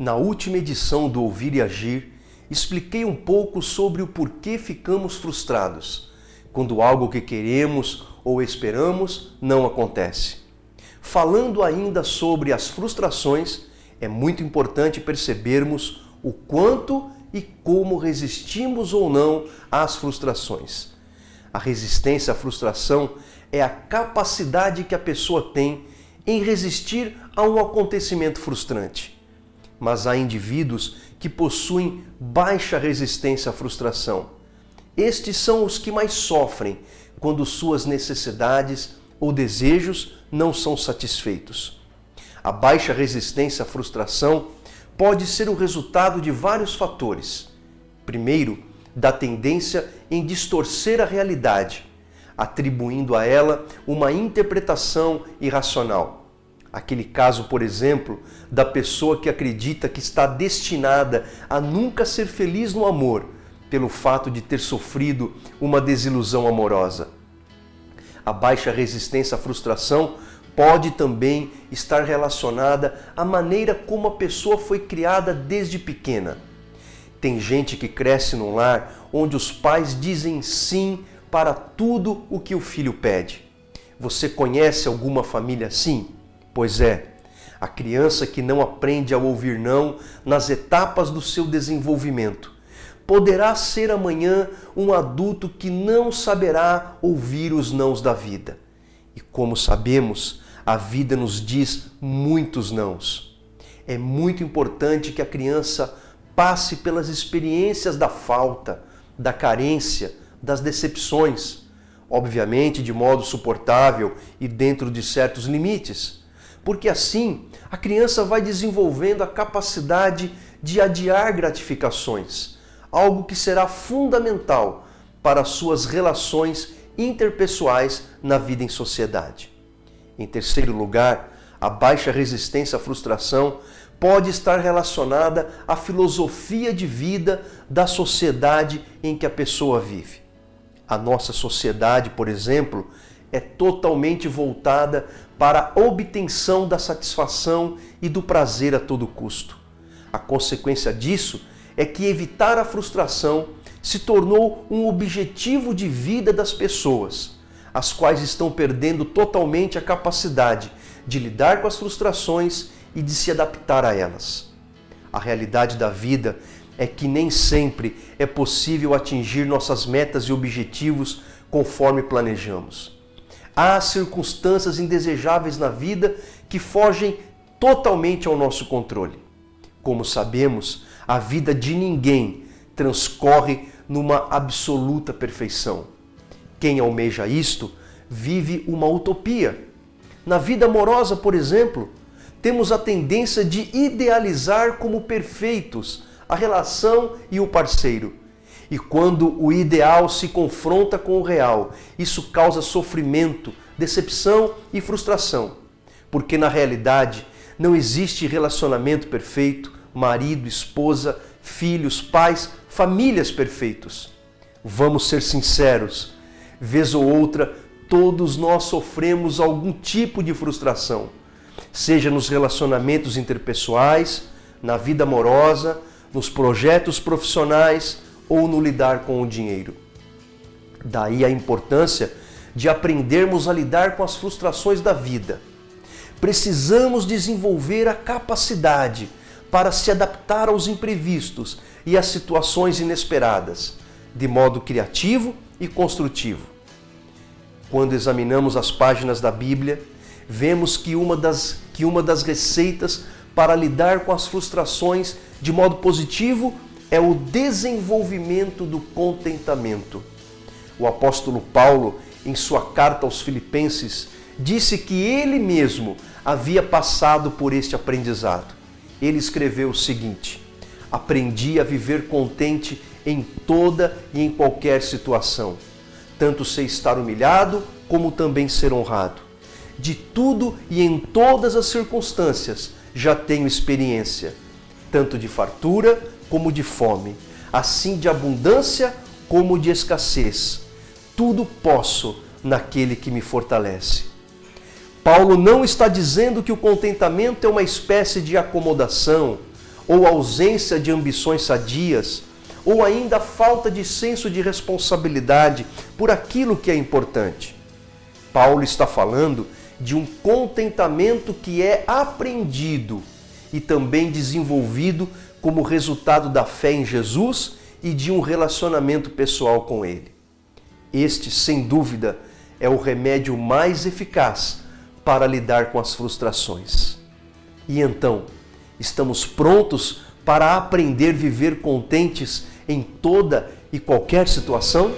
Na última edição do Ouvir e Agir, expliquei um pouco sobre o porquê ficamos frustrados quando algo que queremos ou esperamos não acontece. Falando ainda sobre as frustrações, é muito importante percebermos o quanto e como resistimos ou não às frustrações. A resistência à frustração é a capacidade que a pessoa tem em resistir a um acontecimento frustrante. Mas há indivíduos que possuem baixa resistência à frustração. Estes são os que mais sofrem quando suas necessidades ou desejos não são satisfeitos. A baixa resistência à frustração pode ser o resultado de vários fatores. Primeiro, da tendência em distorcer a realidade, atribuindo a ela uma interpretação irracional. Aquele caso, por exemplo, da pessoa que acredita que está destinada a nunca ser feliz no amor, pelo fato de ter sofrido uma desilusão amorosa. A baixa resistência à frustração pode também estar relacionada à maneira como a pessoa foi criada desde pequena. Tem gente que cresce num lar onde os pais dizem sim para tudo o que o filho pede. Você conhece alguma família assim? Pois é, a criança que não aprende a ouvir não nas etapas do seu desenvolvimento poderá ser amanhã um adulto que não saberá ouvir os nãos da vida. E como sabemos, a vida nos diz muitos nãos. É muito importante que a criança passe pelas experiências da falta, da carência, das decepções, obviamente de modo suportável e dentro de certos limites. Porque assim, a criança vai desenvolvendo a capacidade de adiar gratificações, algo que será fundamental para suas relações interpessoais na vida em sociedade. Em terceiro lugar, a baixa resistência à frustração pode estar relacionada à filosofia de vida da sociedade em que a pessoa vive. A nossa sociedade, por exemplo, é totalmente voltada para a obtenção da satisfação e do prazer a todo custo. A consequência disso é que evitar a frustração se tornou um objetivo de vida das pessoas, as quais estão perdendo totalmente a capacidade de lidar com as frustrações e de se adaptar a elas. A realidade da vida é que nem sempre é possível atingir nossas metas e objetivos conforme planejamos. Há circunstâncias indesejáveis na vida que fogem totalmente ao nosso controle. Como sabemos, a vida de ninguém transcorre numa absoluta perfeição. Quem almeja isto vive uma utopia. Na vida amorosa, por exemplo, temos a tendência de idealizar como perfeitos a relação e o parceiro. E quando o ideal se confronta com o real, isso causa sofrimento, decepção e frustração. Porque na realidade não existe relacionamento perfeito, marido, esposa, filhos, pais, famílias perfeitos. Vamos ser sinceros, vez ou outra, todos nós sofremos algum tipo de frustração, seja nos relacionamentos interpessoais, na vida amorosa, nos projetos profissionais ou no lidar com o dinheiro. Daí a importância de aprendermos a lidar com as frustrações da vida. Precisamos desenvolver a capacidade para se adaptar aos imprevistos e às situações inesperadas, de modo criativo e construtivo. Quando examinamos as páginas da Bíblia, vemos que uma das receitas para lidar com as frustrações de modo positivo é o desenvolvimento do contentamento. O apóstolo Paulo, em sua carta aos Filipenses, disse que ele mesmo havia passado por este aprendizado. Ele escreveu o seguinte: aprendi a viver contente em toda e em qualquer situação, tanto sei estar humilhado como também ser honrado. De tudo e em todas as circunstâncias já tenho experiência, tanto de fartura como de fome, assim de abundância como de escassez. Tudo posso naquele que me fortalece. Paulo não está dizendo que o contentamento é uma espécie de acomodação ou ausência de ambições sadias, ou ainda a falta de senso de responsabilidade por aquilo que é importante. Paulo está falando de um contentamento que é aprendido e também desenvolvido como resultado da fé em Jesus e de um relacionamento pessoal com Ele. Este, sem dúvida, é o remédio mais eficaz para lidar com as frustrações. E então, estamos prontos para aprender a viver contentes em toda e qualquer situação?